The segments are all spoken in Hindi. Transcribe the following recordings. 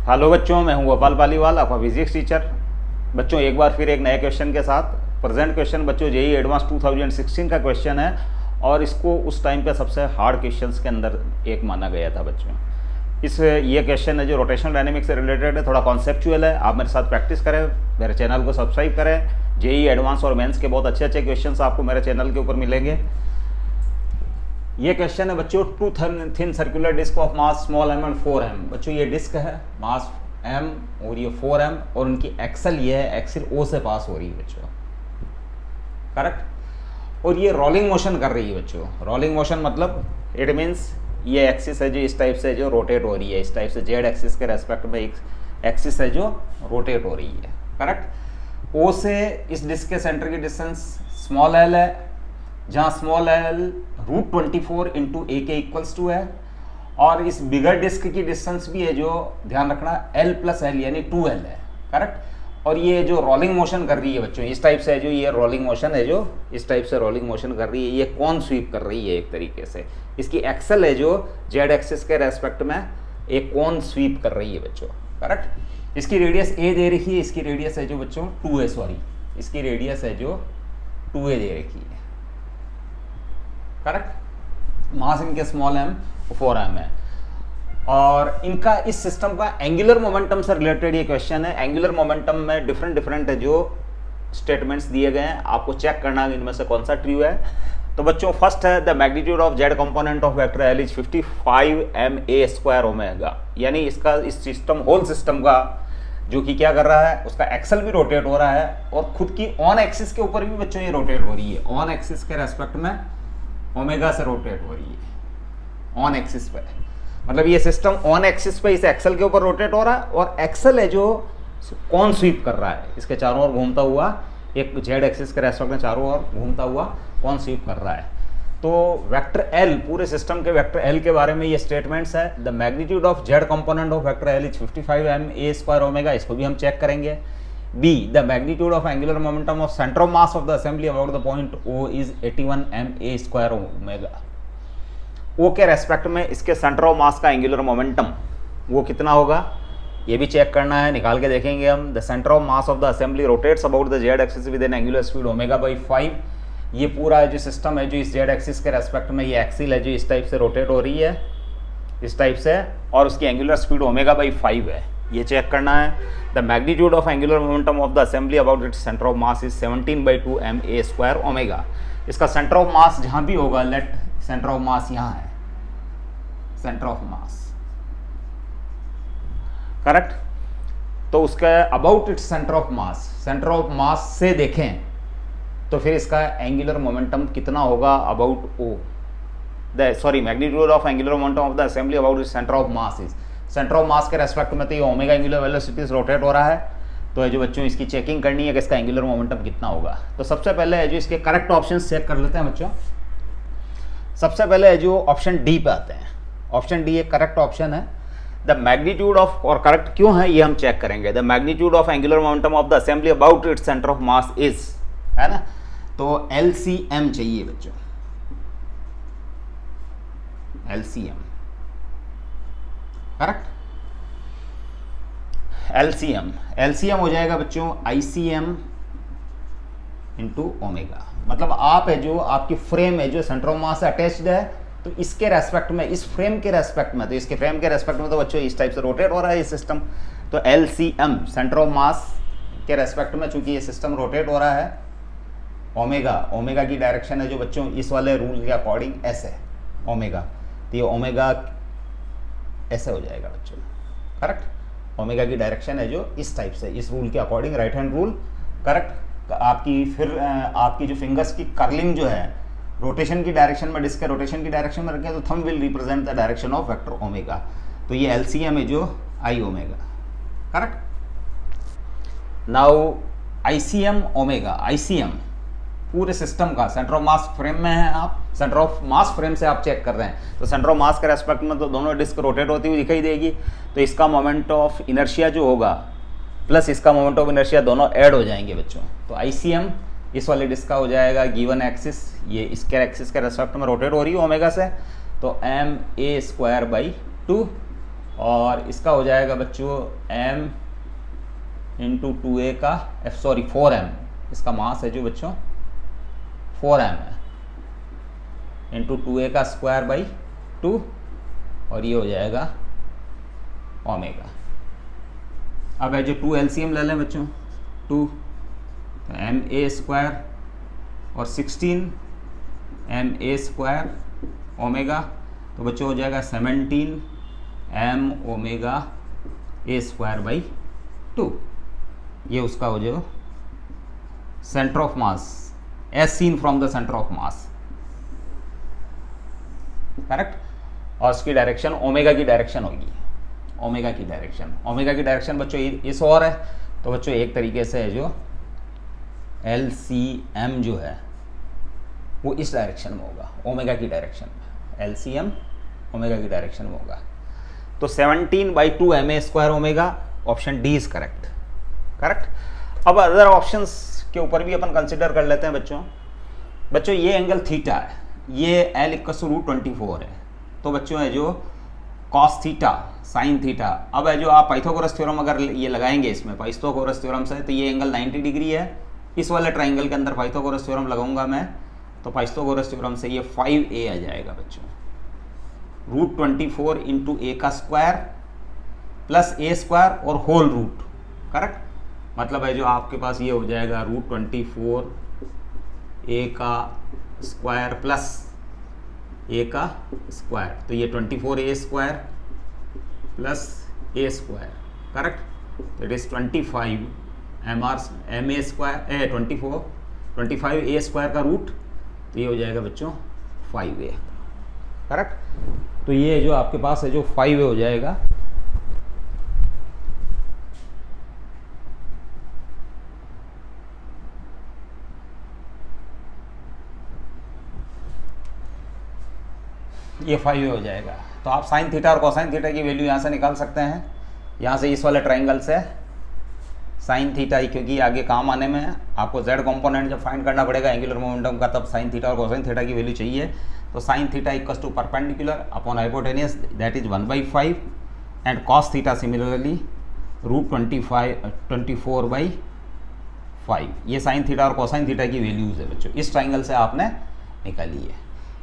हेलो बच्चों, मैं हूं गोपाल पालीवाल, आपका फिजिक्स टीचर। बच्चों एक बार फिर एक नए क्वेश्चन के साथ। प्रेजेंट क्वेश्चन बच्चों जेईई एडवांस 2016 का क्वेश्चन है और इसको उस टाइम पे सबसे हार्ड क्वेश्चंस के अंदर एक माना गया था बच्चों। ये क्वेश्चन है जो रोटेशनल डायनेमिक्स से रिलेटेड है, थोड़ा कॉन्सेप्चुअल है। आप मेरे साथ प्रैक्टिस करें, मेरे चैनल को सब्सक्राइब करें। जेईई एडवांस और मेंस के बहुत अच्छे अच्छे क्वेश्चंस आपको मेरे चैनल के ऊपर मिलेंगे। ये क्वेश्चन है बच्चों, two thin circular disc of mass small M and 4m। बच्चों ये डिस्क है, मास m और ये 4m, और उनकी एक्सल ये है, एक्सिल O से पास हो रही है बच्चों, करेक्ट। और ये रोलिंग मोशन कर रही है बच्चों। रोलिंग मोशन मतलब इट मीन्स ये एक्सिस है जो इस टाइप से जो रोटेट हो रही है, इस टाइप से जेड एक्सिस के रेस्पेक्ट में एक एक्सिस है जो रोटेट हो रही है, करेक्ट। O से इस डिस्क के सेंटर की डिस्टेंस स्मॉल l है, जहाँ स्मॉल l √24 इंटू ए के इक्वल्स टू है, और इस बिगर डिस्क की डिस्टेंस भी है जो ध्यान रखना l प्लस एल यानी 2l है, करेक्ट। और ये जो रोलिंग मोशन कर रही है बच्चों इस टाइप से है जो ये रोलिंग मोशन है जो इस टाइप से रोलिंग मोशन कर रही है, ये कौन स्वीप कर रही है एक तरीके से। इसकी एक्सल है जो जेड एक्सिस के रेस्पेक्ट में एक कौन स्वीप कर रही है बच्चों, करेक्ट। इसकी रेडियस a दे रखी है, इसकी रेडियस है जो बच्चों 2a, सॉरी इसकी रेडियस है जो 2a दे रखी है, करेक्ट। मास इनके स्मॉल m 4m है, और इनका इस सिस्टम का एंगुलर मोमेंटम से रिलेटेड ये क्वेश्चन है। एंगुलर मोमेंटम में डिफरेंट है जो स्टेटमेंट्स दिए गए हैं, आपको चेक करना है इनमें से कौन सा ट्रू है। तो बच्चों फर्स्ट है the magnitude of Z component of vector L is 55 ma² omega, यानी इसका इस सिस्टम होल सिस्टम का जो कि क्या कर रहा है, उसका एक्सल भी रोटेट हो रहा है और खुद की ऑन एक्सिस के ऊपर भी बच्चों ये रोटेट हो रही है। ऑन एक्सिस के रेस्पेक्ट में ओमेगा से रोटेट हो रही है ऑन एक्सिस पे, मतलब ये सिस्टम ऑन एक्सिस पे इस एक्सल के ऊपर रोटेट हो रहा है, और एक्सल है जो कौन स्वीप कर रहा है, इसके चारों ओर घूमता हुआ, एक जेड एक्सिस के रेस्पेक्ट में चारों ओर घूमता हुआ कौन स्वीप कर रहा है। तो वेक्टर एल, पूरे सिस्टम के वेक्टर एल के बारे में ये स्टेटमेंट्स है। The magnitude of Z component of vector L is 55 ma² omega, इसको भी हम चेक करेंगे। B, the magnitude of angular momentum of center of mass of the assembly about the point O is 81 ma² omega. O के रेस्पेक्ट में इसके सेंटर ऑफ मास का एंगुलर मोमेंटम वो कितना होगा ये भी चेक करना है, निकाल के देखेंगे हम। The centre of mass of the assembly rotates about the Z axis with an angular speed ω/5। ये पूरा जो सिस्टम है जो इस जेड एक्सिस के रेस्पेक्ट में ये एक्सिल है जो इस टाइप से रोटेट हो रही है, इस टाइप से, और उसकी एंगुलर स्पीड ω/5 है, ये चेक करना है। The magnitude of angular momentum of the assembly about its centre of mass is 17/2 ma² omega. इसका सेंटर ऑफ मास जहां भी होगा, लेट सेंटर ऑफ मास यहां है, सेंटर ऑफ मास, करेक्ट। तो उसका about its centre of mass, centre of mass से देखें तो फिर इसका एंगुलर मोमेंटम कितना होगा about O, sorry magnitude of angular momentum of the assembly about its centre of mass is, centre of mass के रेस्पेक्ट में तो ये ओमेगा एंगुलर वेलोसिटी रोटेट हो रहा है, तो है जो बच्चों इसकी चेकिंग करनी है कि इसका एंगुलर मोमेंटम कितना होगा। तो सबसे पहले है जो इसके करेक्ट ऑप्शन चेक कर लेते हैं बच्चों। सबसे पहले है जो ऑप्शन डी पे आते हैं। ऑप्शन डी एक करेक्ट ऑप्शन है। द मैग्नीट्यूड ऑफ, और करेक्ट क्यों है ये हम चेक करेंगे। The magnitude of angular momentum of the assembly about its centre of mass is, है ना, तो LCM चाहिए बच्चों, LCM, करेक्ट। LCM हो जाएगा बच्चों ICM इंटू ओमेगा। मतलब आप है जो आपकी फ्रेम है जो सेंटर ऑफ मास से अटैच्ड है, तो इसके रेस्पेक्ट में, इस फ्रेम के रेस्पेक्ट में, तो इसके फ्रेम के रेस्पेक्ट में तो बच्चों इस टाइप से रोटेट हो रहा है ये सिस्टम, तो LCM सेंटर ऑफ मास के रेस्पेक्ट में चूंकि ये सिस्टम रोटेट हो रहा है, ओमेगा की डायरेक्शन है जो बच्चों इस वाले रूल के अकॉर्डिंग ऐसे है ओमेगा, तो ये ओमेगा ऐसे हो जाएगा बच्चों, करेक्ट। ओमेगा की डायरेक्शन है जो इस टाइप से, इस रूल के according, right hand rule, correct. आपकी फिर आपकी जो फिंगर्स की कर्लिंग जो है रोटेशन की डायरेक्शन में, डिस्क के रोटेशन की डायरेक्शन में रखें तो thumb will represent the direction of vector omega, तो ये LCM है जो I omega, correct. Now ICM omega, ICM पूरे सिस्टम का सेंटर ऑफ मास फ्रेम में है, आप सेंटर ऑफ मास फ्रेम से आप चेक कर रहे हैं, तो सेंटर ऑफ मास के रेस्पेक्ट में तो दोनों डिस्क रोटेट होती हुई दिखाई देगी, तो इसका मोमेंट ऑफ इनर्शिया जो होगा प्लस इसका मोमेंट ऑफ इनर्शिया दोनों ऐड हो जाएंगे बच्चों। तो ICM इस वाले डिस्क का हो जाएगा गिवन एक्सिस, ये इसके एक्सिस के रेस्पेक्ट में रोटेट हो रही है ओमेगा से, तो ma² by 2 और इसका हो जाएगा बच्चों m इंटू 2a का 4m, इसका मास है जो बच्चों 4m है, इंटू 2a का स्क्वायर बाई 2, और ये हो जाएगा ओमेगा। अब है जो 2 एलसीएम ले लें बच्चों, 2 तो एम ए स्क्वायर और 16 एम ए स्क्वायर ओमेगा, तो बच्चों हो जाएगा 17 M omega A square by 2। ये उसका हो जो centre of mass as seen from the centre of mass, correct. और उसकी डायरेक्शन ओमेगा की डायरेक्शन होगी, ओमेगा की डायरेक्शन बच्चों इस और है, तो बच्चों एक तरीके से है जो LCM जो है वो इस डायरेक्शन में होगा, ओमेगा की डायरेक्शन में, LCM ओमेगा की डायरेक्शन में होगा। तो 17/2 MA square omega, option D is correct. अब अदर ऑप्शंस के ऊपर भी अपन कंसिडर कर लेते हैं बच्चों। ये एंगल थीटा है, ये L = √24 है, तो बच्चों है जो कॉस थीटा साइन थीटा। अब है जो आप पाइथागोरस थ्योरम अगर ये लगाएंगे इसमें पाइथागोरस थ्योरम से, तो ये एंगल 90 डिग्री है। इस वाले ट्राइंगल के अंदर पाइथागोरस थ्योरम लगाऊंगा मैं, तो पाइथागोरस थ्योरम से ये 5a आ जाएगा बच्चों, √24 इंटू a का स्क्वायर प्लस a स्क्वायर और होल रूट, करेक्ट। मतलब है जो आपके पास ये हो जाएगा √24 a का स्क्वायर प्लस a का स्क्वायर, तो ये 24a square plus a square, correct. It is 25 MA square 25a square का रूट, तो ये हो जाएगा बच्चों 5a, करेक्ट। तो ये जो आपके पास है जो 5a हो जाएगा। ये 5a हो जाएगा। तो आप साइन थीटा और कोसाइन थीटा की वैल्यू यहाँ से निकाल सकते हैं, यहाँ से इस वाले ट्राइंगल से साइन थीटा, क्योंकि आगे काम आने में आपको z कंपोनेंट जब फाइंड करना पड़ेगा एंगुलर मोमेंटम का, तब साइन थीटा और कोसाइन थीटा की वैल्यू चाहिए। तो sine theta equals to perpendicular upon hypotenuse, that is 1/5, and cos theta similarly √24/5। ये साइन थीटा और कोसाइन थीटा की वैल्यूज है बच्चों, इस ट्राइंगल से आपने निकाली है।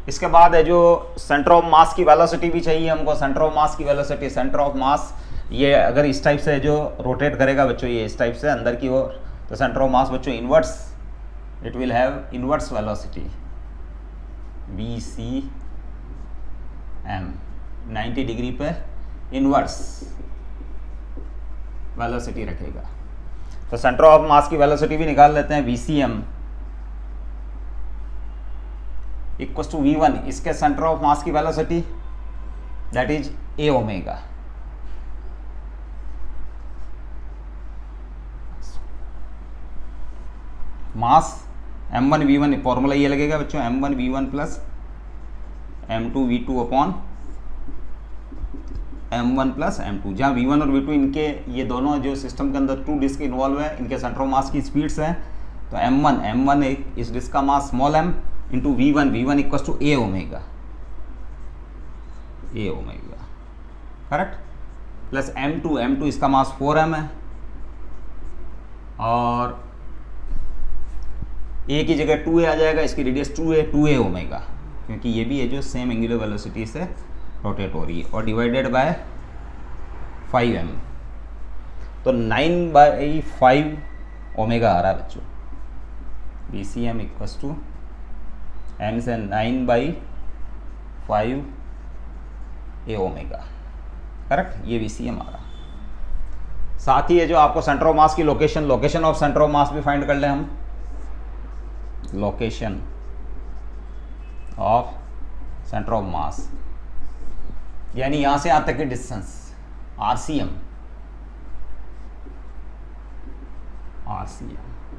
इसके बाद है जो सेंटर ऑफ मास की वेलोसिटी भी चाहिए हमको। सेंटर ऑफ मास की वेलोसिटी, सेंटर ऑफ मास ये अगर इस टाइप से जो रोटेट करेगा बच्चों, ये इस टाइप से अंदर की ओर, तो सेंटर ऑफ मास बच्चों inverse, it will have inverse velocity BCM, 90 degree पे इनवर्स वेलोसिटी रखेगा। तो सेंटर ऑफ मास की वेलोसिटी भी निकाल लेते हैं, VCM इक्वल टू V1, इसके सेंटर ऑफ मास की velocity that is a omega. Mass m1 v1, formula ये लगेगा बच्चों, m1 v1 plus m2 v2 upon m1 plus m2, जहाँ v1 और v2 इनके ये दोनों जो सिस्टम के अंदर 2 डिस्क इन्वॉल्व है, इनके सेंटर ऑफ मास की स्पीड्स हैं। तो m1 इस डिस्क का mass small m into v1 equals to a omega, correct, plus m2 इसका मास 4m है, और a की जगह 2a आ जाएगा, इसकी रेडियस 2a ओमेगा, क्योंकि ये भी है जो सेम एंगुलर वेलोसिटी से रोटेट हो रही है, और डिवाइडेड बाय 5m, तो 9/5 ओमेगा आ रहा है बच्चों। BCM इक्वल्स टू m से 9/5 a ओमेगा, करेक्ट, ये VCM आ रहा। साथ ही है जो आपको सेंटर ऑफ मास की लोकेशन ऑफ सेंटर ऑफ मास भी फाइंड कर लें हम। लोकेशन ऑफ सेंटर ऑफ मास, यानी यहां से यहां तक की डिस्टेंस RCM,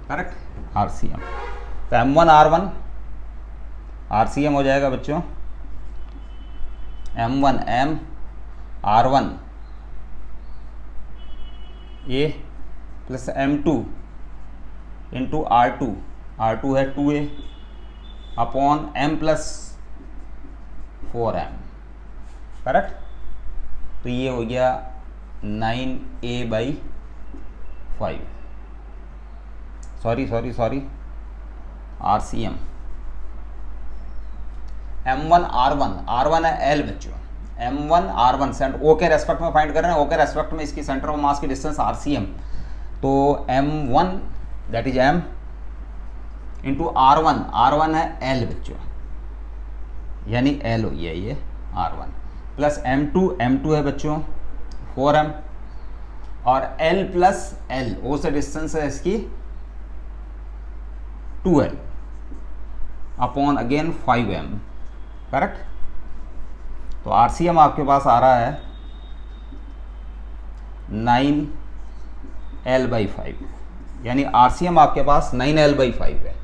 करेक्ट, RCM। तो M1 R1 RCM हो जाएगा बच्चों M1 M R1 A plus M2 into R2 है 2A upon M plus 4M, correct. तो ये हो गया 9a/5, sorry RCM। M1 R1 है L बच्चों, M1 R1 O के रेस्पेक्ट में फाइंड कर रहे हैं, O के रेस्पेक्ट में इसकी सेंटर ऑफ मास की डिस्टेंस RCM, तो M1 that is M into R1 है L बच्चों, यानी L हो गया ये R1, प्लस M2 है बच्चों 4M, और L प्लस L O से डिस्टेंस है इसकी 2L upon again 5M, correct. तो RCM आपके पास आ रहा है 9L/5, यानी RCM आपके पास 9L/5 है।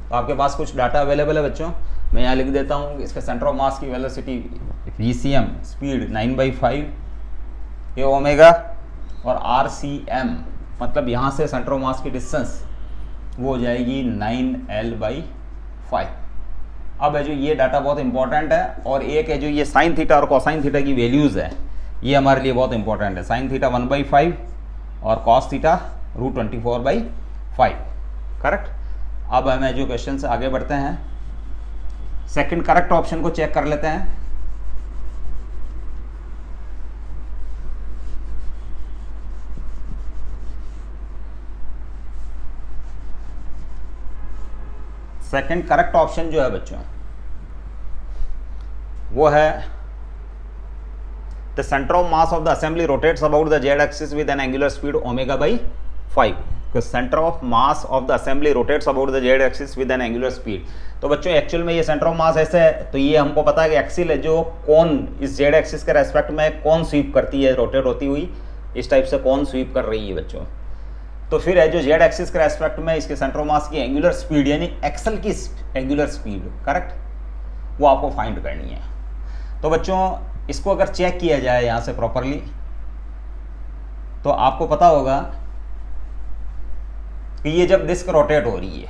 तो आपके पास कुछ डाटा अवेलेबल है बच्चों, मैं यहाँ लिख देता हूँ। इसके सेंटर ऑफ मास की वेलोसिटी VCM स्पीड 9/5 ये ओमेगा, और RCM मतलब यहाँ से सेंटर ऑफ मास की डिस्टेंस वो हो जाएगी 9L/5। अब है जो ये डाटा बहुत इंपॉर्टेंट है, और एक है जो ये साइन थीटा और कोसाइन थीटा की वैल्यूज़ है, ये हमारे लिए बहुत इंपॉर्टेंट है। साइन थीटा 1/5 और कॉस थीटा √24/5, करेक्ट। अब हमें जो क्वेश्चन से आगे बढ़ते हैं, सेकंड करेक्ट ऑप्शन को चेक कर लेते हैं। सेकंड करेक्ट ऑप्शन जो है बच्चों वो है the centre of mass of the assembly rotates about the Z axis with an angular speed ω/5। Centre of mass of the assembly rotates about the Z axis with an angular speed. तो बच्चों एक्चुअल में ये सेंटर ऑफ मास ऐसे है, तो ये हमको पता है कि एक्सिल है जो कौन इस जेड एक्सिस के रेस्पेक्ट में कौन स्वीप करती है, रोटेट होती हुई इस टाइप से कौन स्वीप कर रही है बच्चों। तो फिर है जो जेड एक्सिस के रेस्पेक्ट में इसके सेंटर ऑफ मास की एंगुलर स्पीड यानी एक्सल की एंगुलर स्पीड, करेक्ट, वो आपको फाइंड करनी है। तो बच्चों इसको अगर चेक किया जाए यहाँ से प्रॉपरली तो आपको पता होगा कि ये जब डिस्क रोटेट हो रही है,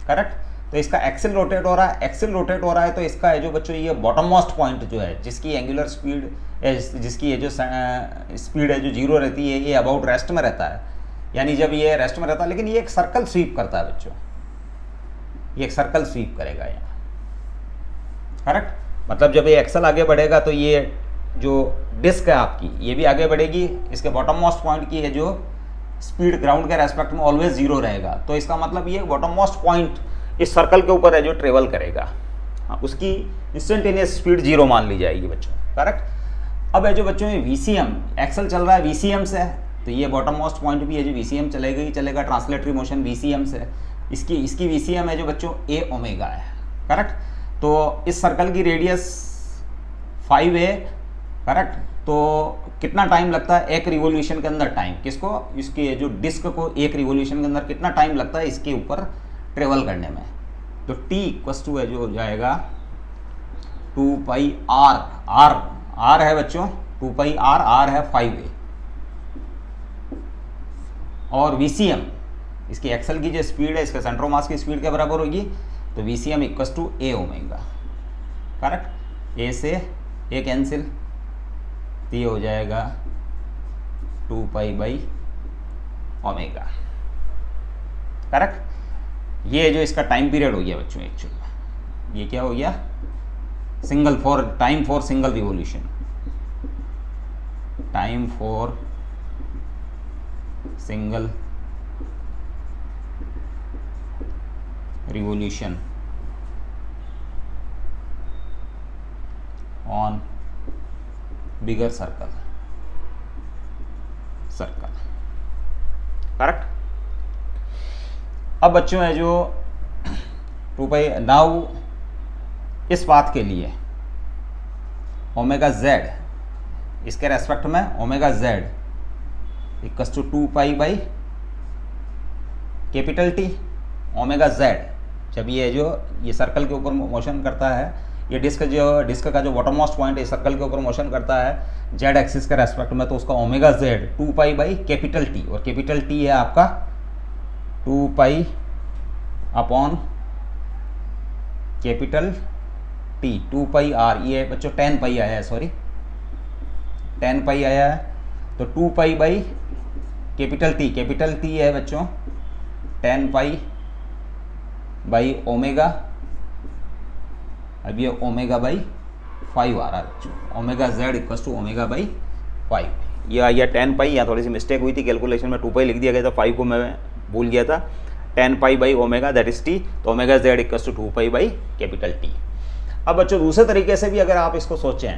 करेक्ट, तो इसका एक्सिल रोटेट हो रहा है, एक्सिल रोटेट हो रहा है, तो इसका है जो बच्चों ये बॉटम मोस्ट पॉइंट जो है जिसकी एंगुलर स्पीड जिसकी ये जो स्पीड है जो 0 रहती है, ये अबाउट रेस्ट में रहता है, यानी जब ये रेस्ट में रहता है, लेकिन ये एक सर्कल स्वीप करता है बच्चों, ये एक सर्कल स्वीप करेगा यहाँ, करेक्ट। मतलब जब ये एक्सल आगे बढ़ेगा तो ये जो डिस्क है आपकी ये भी आगे बढ़ेगी, इसके बॉटम मोस्ट पॉइंट की है जो स्पीड ग्राउंड के रेस्पेक्ट में ऑलवेज 0 रहेगा, तो इसका मतलब ये बॉटम मोस्ट पॉइंट इस सर्कल के ऊपर है जो ट्रेवल करेगा, उसकी इंस्टेंटेनियस स्पीड 0 मान ली जाएगी बच्चों, करेक्ट। अब है जो बच्चों ये VCM एक्सल चल रहा है VCM से, तो ये बॉटम मोस्ट पॉइंट भी है जो VCM चलेगा ही चलेगा, ट्रांसलेटरी मोशन VCM से, इसकी VCM है जो बच्चों A ओमेगा है, करेक्ट। तो इस सर्कल की रेडियस 5 है, करेक्ट। तो कितना टाइम लगता है एक रिवोल्यूशन के अंदर, टाइम किसको, इसके जो डिस्क को एक रिवोल्यूशन के अंदर कितना टाइम लगता है इसके ऊपर ट्रेवल करने में। तो T = है जो हो जाएगा 2πr, r है बच्चों 2πr, r है 5a, और VCM इसकी एक्सल की जो स्पीड है इसके सेंटर ऑफ मास की स्पीड के बराबर होगी, तो VCM = A omega, correct. A से A कैंसिल, तो ये हो जाएगा 2π/ω, करेक्ट। ये जो इसका टाइम पीरियड हो गया बच्चों, एक्चुअली ये क्या हो गया, time for single revolution, time for single revolution on bigger circle, correct. अब बच्चों है जो 2π नाउ इस बात के लिए ω/z इसके रेस्पेक्ट में ω/z = 2π/T ω/z। जब ये जो ये सर्कल के ऊपर मोशन करता है, ये डिस्क का जो बॉटम मोस्ट पॉइंट है सर्कल के ऊपर मोशन करता है जेड एक्सिस के रेस्पेक्ट में, तो उसका ω/z 2π/T, और कैपिटल T है आपका 2π/T 2πr, ये बच्चों 10π आया है, सॉरी 10 पाई आया है, तो 2 पाई बाई कैपिटल टी है बच्चों 10 पाई बाई ओमेगा, अब ये ओमेगा बाई 5 आ रहा है बच्चों, omega Z equals to omega by 5, ये आ गया 10 पाई, यहाँ थोड़ी सी मिस्टेक हुई थी कैलकुलेशन में, 2 पाई लिख दिया गया था, 5 को मैं भूल गया था, 10 pi by omega that is T, तो omega Z equals to 2 pi by capital T. अब बच्चों दूसरे तरीके से भी अगर आप इसको सोचें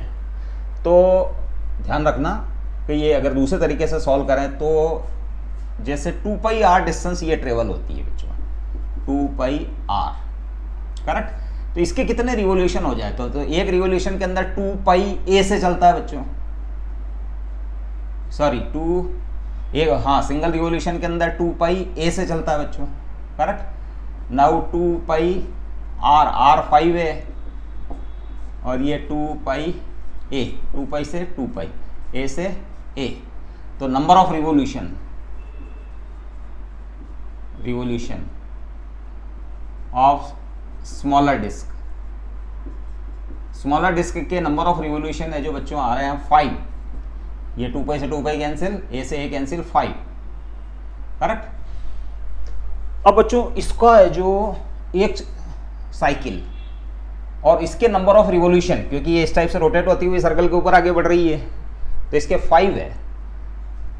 तो ध्यान रखना कि ये अगर दूसरे तरीके से सॉल्व करें तो जैसे 2 पाई आर डिस्टेंस ये ट्रेवल होती है बच्चों, 2 पाई आर, करेक्ट। तो इसके कितने रिवोल्यूशन हो जाए तो एक रिवोल्यूशन के अंदर 2 पाई ए से चलता है बच्चों, सॉरी सिंगल रिवोल्यूशन के अंदर 2 पाई ए से चलता है बच्चों, करेक्ट। नाउ 2 पाई आर 5 है और ये 2 पाई ए, 2 पाई से 2 पाई ए से ए, तो number of revolution of smaller disc के नंबर ऑफ रिवोल्यूशन है जो बच्चों आ रहे हैं 5, ये 2 पाई से 2 पाई कैंसिल, ए से ए कैंसिल, 5, करेक्ट। अब बच्चों इसका है जो एक साइकिल और इसके नंबर ऑफ रिवोल्यूशन, क्योंकि ये इस टाइप से रोटेट होती हुई सर्कल के ऊपर आगे बढ़ रही है तो इसके 5 है,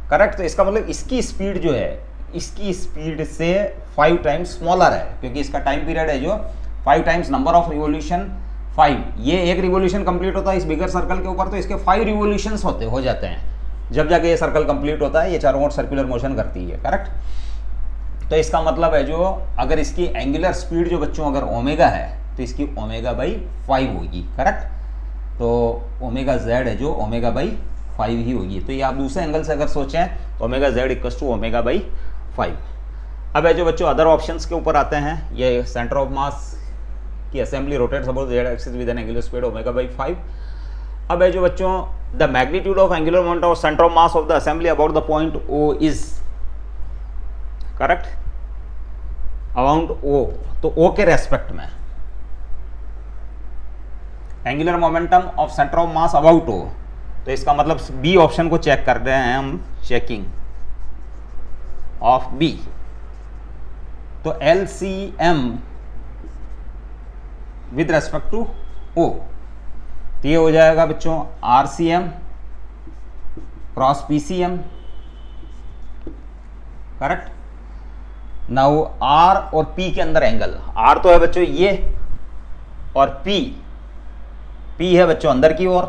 करेक्ट। तो इसका मतलब इसकी स्पीड जो है इसकी स्पीड से 5 टाइम्स स्मॉलर है, क्योंकि इसका टाइम पीरियड है जो 5 टाइम्स नंबर ऑफ रिवोल्यूशन 5, ये एक रिवोल्यूशन कंप्लीट होता है इस बिगर सर्कल के ऊपर, तो इसके 5 रिवोल्यूशंस हो जाते हैं जब जाके ये सर्कल कंप्लीट होता है, ये चारों ओर सर्कुलर मोशन करती है, करेक्ट। तो इसका मतलब है जो अगर इसकी एंगुलर स्पीड जो बच्चों अगर ओमेगा है तो इसकी ओमेगा बाई 5 होगी, करेक्ट। तो ओमेगा जेड है जो ओमेगा बाई 5 ही होगी। तो ये आप दूसरे एंगल से अगर सोचें तो omega Z equals to omega by 5। अब है जो बच्चों अदर ऑप्शंस के ऊपर आते हैं, ये सेंटर ऑफ मास की assembly rotates about Z axis with an angular speed omega by 5। अब है जो बच्चों the magnitude of angular momentum of centre of mass of the assembly about the point O is, correct, about O, तो ओ के रेस्पेक्ट में angular momentum of centre of mass about O, तो इसका मतलब बी ऑप्शन को चेक कर रहे हैं हम, चेकिंग ऑफ बी, तो LCM with respect to O, तो ये हो जाएगा बच्चों RCM cross PCM, correct. Now R और P के अंदर एंगल, R तो है बच्चों ये और P है बच्चों अंदर की ओर,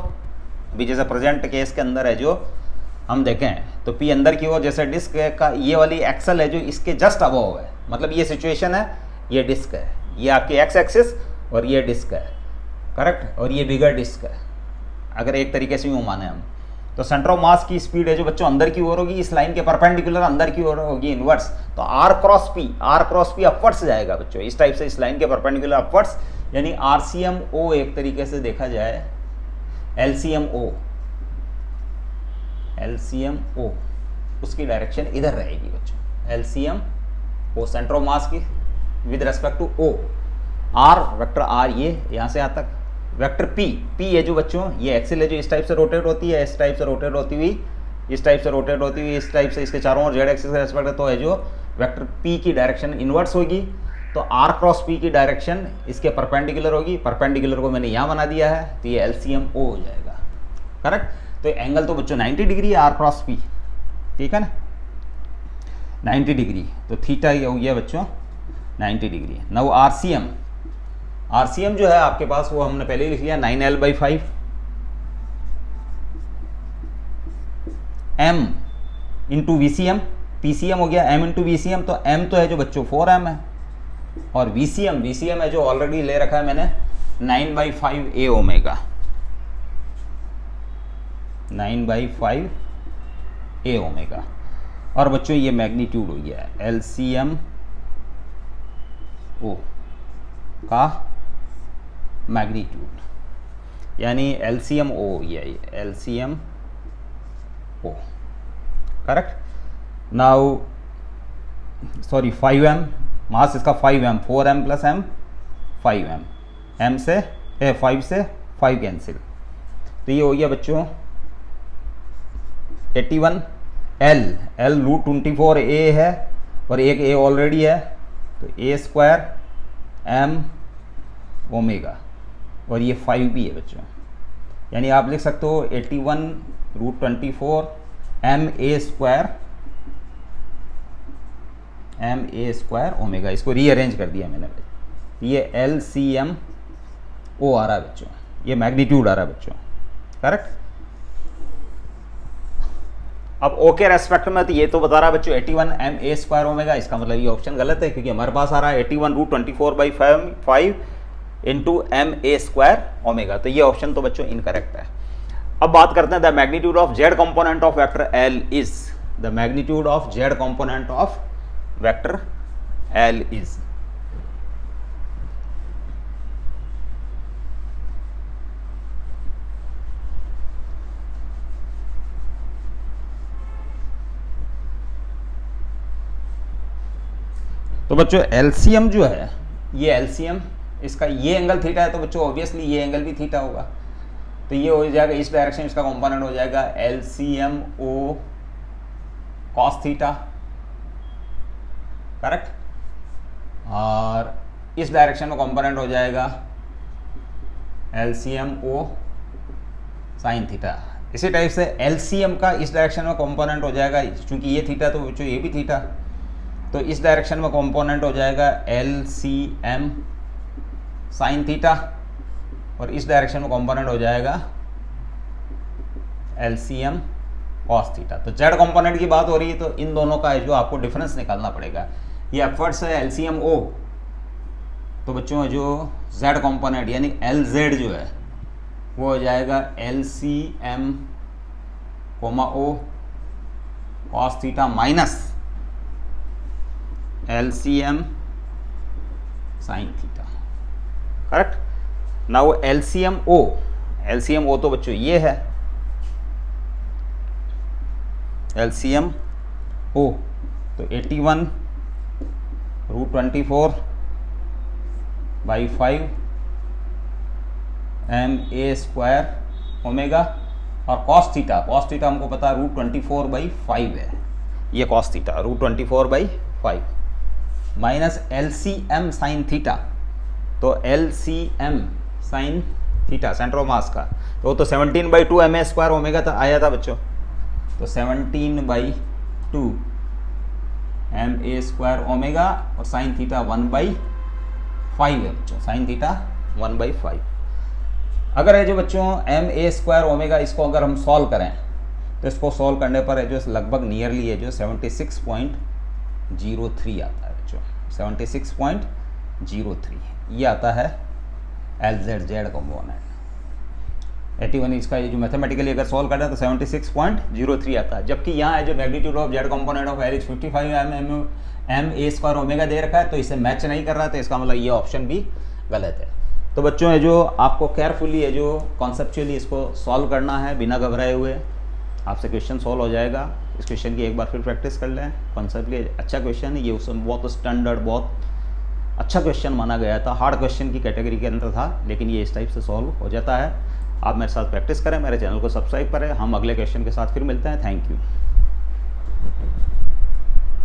अभी जैसे प्रेजेंट केस के अंदर है जो हम देखें तो P अंदर की ओर, जैसे डिस्क का ये वाली एक्सल है जो इसके जस्ट अबव है, मतलब ये सिचुएशन है, ये डिस्क है, ये आपकी एक्स एक्सिस और ये डिस्क है, करेक्ट, और ये बिगर डिस्क है, अगर एक तरीके से यूँ माने हम। तो सेंटर ऑफ मास की स्पीड है जो बच्चों अंदर की ओर होगी, इस लाइन के परपेंडिकुलर अंदर की ओर होगी, इनवर्स, तो R क्रॉस P अपवर्ड्स जाएगा बच्चों, इस टाइप से इस लाइन के परपेंडिकुलर अपवर्ड्स, यानी RCMO एक तरीके से देखा जाए LCMO उसकी डायरेक्शन इधर रहेगी बच्चों, LCMO सेंटर ऑफ मास की with respect to O, R vector R ये यहाँ से यहाँ तक, वेक्टर P है जो बच्चों ये एक्सिल है जो इस टाइप से रोटेट होती है, इस टाइप से रोटेट होती हुई, इस टाइप से रोटेट होती हुई, इस टाइप से इसके चारों ओर जेड एक्सिस के रेस्पेक्ट है, तो है जो वेक्टर P की डायरेक्शन इनवर्स होगी, तो R क्रॉस P की डायरेक्शन इसके परपेंडिकुलर होगी, परपेंडिकुलर को मैंने यहाँ बना दिया है, तो ये LCMO हो जाएगा, करेक्ट। तो एंगल तो बच्चों 90 डिग्री है R क्रॉस P, ठीक है ना, 90 डिग्री, तो थीटा ये हो गया बच्चों 90 डिग्री। नाउ RCM जो है आपके पास वो हमने पहले ही लिख लिया 9L/5 M into VCM, PCM हो गया M इंटू VCM, तो M तो है जो बच्चों 4M है, और VCM है जो ऑलरेडी ले रखा है मैंने 9/5 A ओमेगा, 9/5 A ओमेगा, और बच्चों ये मैग्नीट्यूड हो गया LCMO का मैग्नीट्यूड, यानी LCMO हो गया ये LCMO, correct. Now sorry 5M मास इसका 5M, 4M plus M 5M, M से 5 से 5 कैंसिल, तो ये हो गया बच्चों 81 एल रूट 24 ए है और एक ए ऑलरेडी है, तो ए स्क्वायर एम ओमेगा और ये 5 भी है बच्चों, यानी आप लिख सकते हो 81 root 24 M A square omega. इसको रीअरेंज कर दिया मैंने भाई, ये एल सी एम ओ आ रहा है बच्चों, ये मैग्नीट्यूड आ रहा है बच्चों, करेक्ट। अब ओ के रेस्पेक्ट में तो ये तो बता रहा है बच्चों 81 एम ए स्क्वायर ओमेगा, इसका मतलब ये ऑप्शन गलत है क्योंकि हमारे पास आ रहा है 81 root 24/5 into M A square omega, तो ये ऑप्शन तो बच्चों इनकरेक्ट है। अब बात करते हैं the magnitude of Z component of vector L is, the magnitude of Z component of vector L is, तो बच्चों एलसीएम जो है, ये एलसीएम इसका ये एंगल थीटा है, तो बच्चों ऑब्वियसली ये एंगल भी थीटा होगा, तो ये हो जाएगा इस डायरेक्शन, इसका कंपोनेंट हो जाएगा एलसीएम ओ कॉस थीटा, करेक्ट। और इस डायरेक्शन में कंपोनेंट हो जाएगा एलसीएम ओ साइन थीटा। इसी टाइप से एलसीएम का इस डायरेक्शन में कंपोनेंट हो जाएगा, चूंकि ये थीटा तो बच्चों ये भी थीटा, तो इस डायरेक्शन में कंपोनेंट हो जाएगा एलसीएम साइन थीटा और इस डायरेक्शन में कंपोनेंट हो जाएगा एलसीएम कॉस थीटा। तो जेड कंपोनेंट की बात हो रही है तो इन दोनों का जो आपको डिफरेंस निकालना पड़ेगा, ये एफर्ट्स है एलसीएम ओ, तो बच्चों जो जेड कंपोनेंट यानी एल जेड जो है वो हो जाएगा LCM comma O cos theta minus LCM sine theta, correct. Now LCM O तो बच्चों ये है एलसीएम ओ, तो 81 root 24/5 M A square omega और कॉस थीटा हमको पता है रूट 24/5 है, ये cos theta root 24/5 minus LCM sine theta, तो LCM sine theta centre of mass का, तो वो तो 17/2 एम ए स्क्वायर ओमेगा था आया था बच्चों, तो 17/2 एम ए स्क्वायर ओमेगा और साइन थीटा 1/5 है बच्चों, साइन थीटा 1/5। अगर है जो बच्चों एम ए स्क्वायर ओमेगा, इसको अगर हम सॉल्व करें तो इसको सॉल्व करने पर है जो लगभग नियरली है जो 76.03 आता है बच्चों, 76.03 ये आता है एल जेड कंपोनेंट। 81 इसका ये जो मैथमेटिकली अगर सॉल्व करना है तो 76.03 आता है, जबकि यहाँ है जो magnitude of Z component of L is 55 M A square omega दे रखा है, तो इसे मैच नहीं कर रहा, तो इसका मतलब ये ऑप्शन भी गलत है। तो बच्चों है जो आपको केयरफुली है जो कॉन्सेप्चुअली इसको सॉल्व करना है बिना घबराए हुए, आपसे क्वेश्चन सॉल्व हो जाएगा। इस क्वेश्चन की एक बार फिर प्रैक्टिस कर लें, कॉन्सेप्टली अच्छा क्वेश्चन है ये, उसमें बहुत स्टैंडर्ड बहुत अच्छा क्वेश्चन माना गया था, हार्ड क्वेश्चन की कैटेगरी के अंदर था, लेकिन ये इस टाइप से सॉल्व हो जाता है। आप मेरे साथ प्रैक्टिस करें, मेरे चैनल को सब्सक्राइब करें, हम अगले क्वेश्चन के साथ फिर मिलते हैं। Thank you.